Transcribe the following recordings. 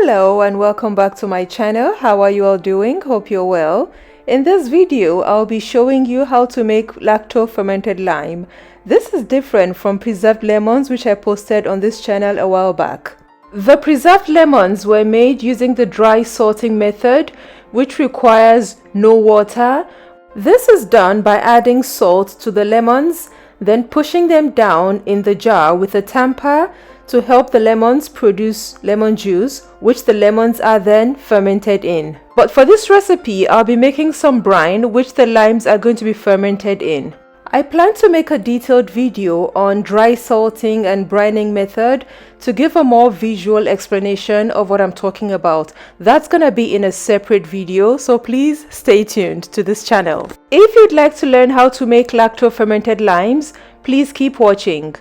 Hello and welcome back to my channel. How are you all doing? Hope you're well. In this video, I'll be showing you how to make lacto-fermented lime. This is different from preserved lemons which I posted on this channel a while back. The preserved lemons were made using the dry salting method, which requires no water. This is done by adding salt to the lemons, then pushing them down in the jar with a tamper to help the lemons produce lemon juice, which the lemons are then fermented in. But for this recipe, I'll be making some brine, which the limes are going to be fermented in. I plan to make a detailed video on dry salting and brining method to give a more visual explanation of what I'm talking about. That's gonna be in a separate video, so please stay tuned to this channel. If you'd like to learn how to make lacto-fermented limes, please keep watching.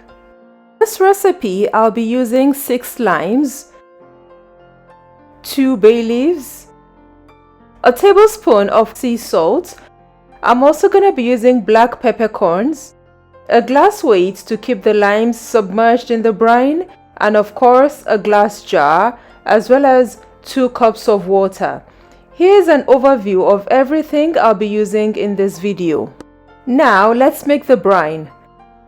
For this recipe, I'll be using 6 limes, 2 bay leaves, a tablespoon of sea salt. I'm also going to be using black peppercorns, a glass weight to keep the limes submerged in the brine, and of course a glass jar, as well as 2 cups of water. Here's an overview of everything I'll be using in this video. Now let's make the brine.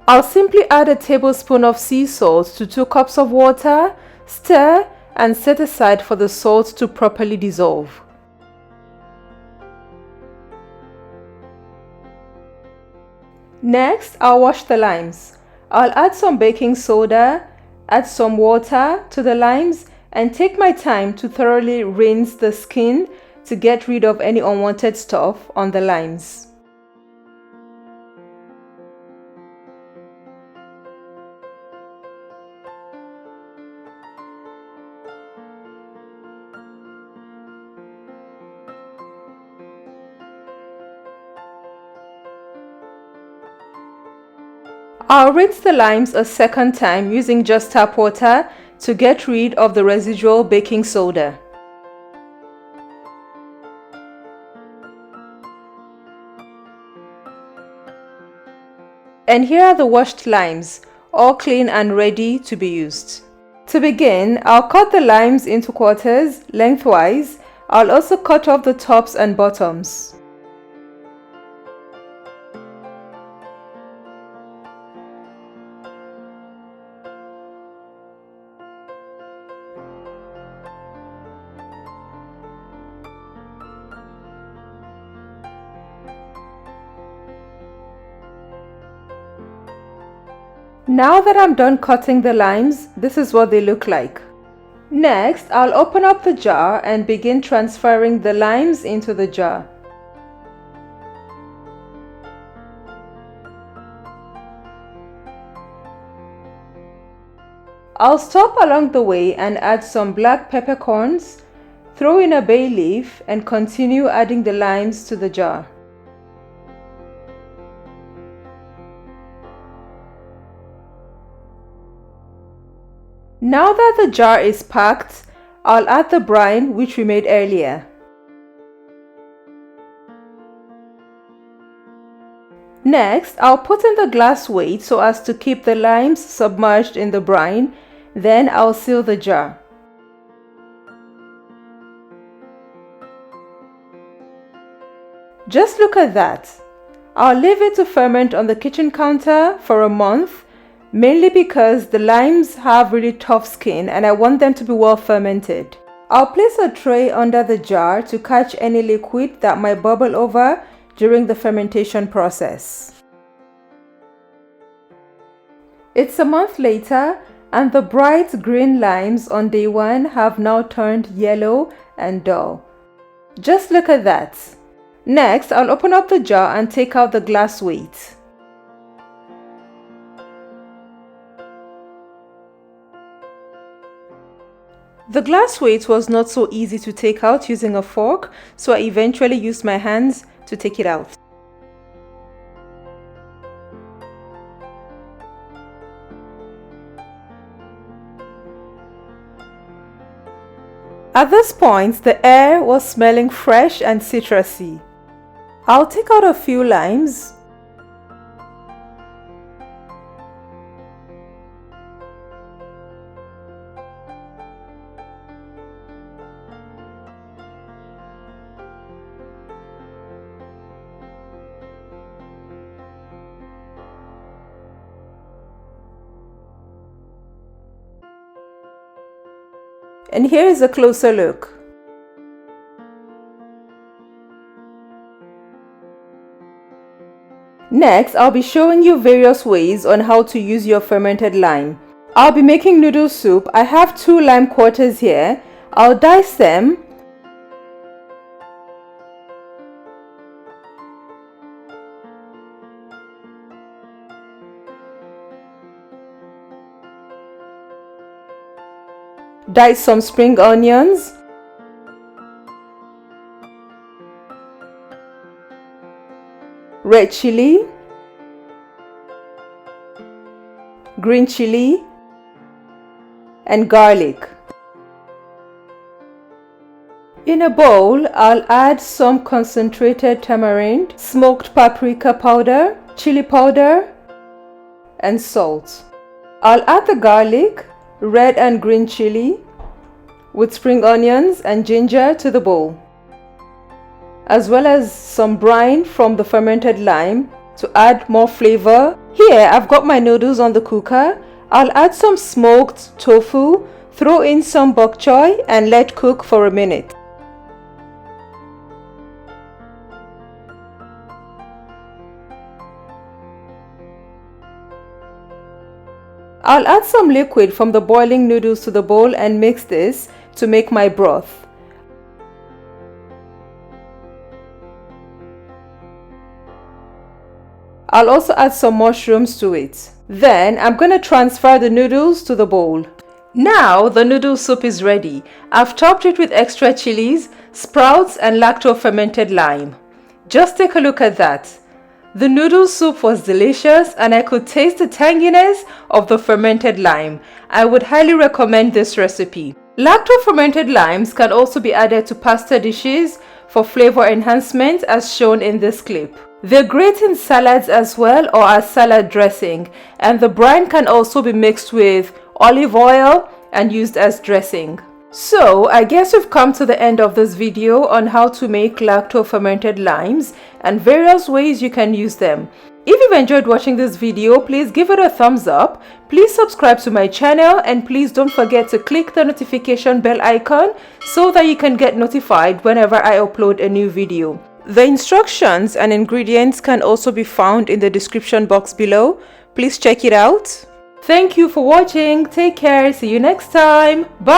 I'll simply add a tablespoon of sea salt to 2 cups of water, stir, and set aside for the salt to properly dissolve. Next, I'll wash the limes. I'll add some baking soda, add some water to the limes, and take my time to thoroughly rinse the skin to get rid of any unwanted stuff on the limes. I'll rinse the limes a second time using just tap water to get rid of the residual baking soda. And here are the washed limes, all clean and ready to be used. To begin, I'll cut the limes into quarters lengthwise. I'll also cut off the tops and bottoms. Now that I'm done cutting the limes, this is what they look like. Next, I'll open up the jar and begin transferring the limes into the jar. I'll stop along the way and add some black peppercorns, throw in a bay leaf, and continue adding the limes to the jar. Now that the jar is packed, I'll add the brine which we made earlier. Next, I'll put in the glass weight so as to keep the limes submerged in the brine. Then I'll seal the jar. Just look at that. I'll leave it to ferment on the kitchen counter for a month, mainly because the limes have really tough skin and I want them to be well fermented. I'll place a tray under the jar to catch any liquid that might bubble over during the fermentation process. It's a month later and the bright green limes on day 1 have now turned yellow and dull. Just look at that. Next, I'll open up the jar and take out the glass weight. The glass weight was not so easy to take out using a fork, so I eventually used my hands to take it out. At this point, the air was smelling fresh and citrusy. I'll take out a few limes. And here is a closer look. Next, I'll be showing you various ways on how to use your fermented lime. I'll be making noodle soup. I have 2 lime quarters here. I'll dice them. Dice some spring onions. Red chili. Green chili. And garlic. In a bowl, I'll add some concentrated tamarind, smoked paprika powder, chili powder, and salt. I'll add the garlic, red and green chili, with spring onions and ginger to the bowl, as well as some brine from the fermented lime to add more flavor. Here I've got my noodles on the cooker. I'll add some smoked tofu, throw in some bok choy and let cook for a minute. I'll add some liquid from the boiling noodles to the bowl and mix this to make my broth. I'll also add some mushrooms to it. Then I'm going to transfer the noodles to the bowl. Now the noodle soup is ready. I've topped it with extra chilies, sprouts and lacto-fermented lime. Just take a look at that. The noodle soup was delicious and I could taste the tanginess of the fermented lime. I would highly recommend this recipe. Lacto-fermented limes can also be added to pasta dishes for flavor enhancement as shown in this clip. They're great in salads as well or as salad dressing, and the brine can also be mixed with olive oil and used as dressing. So I guess we've come to the end of this video on how to make lacto-fermented limes and various ways you can use them. If you've enjoyed watching this video, please give it a thumbs up, please subscribe to my channel, and please don't forget to click the notification bell icon so that you can get notified whenever I upload a new video. The instructions and ingredients can also be found in the description box below. Please check it out. Thank you for watching. Take care. See you next time. Bye.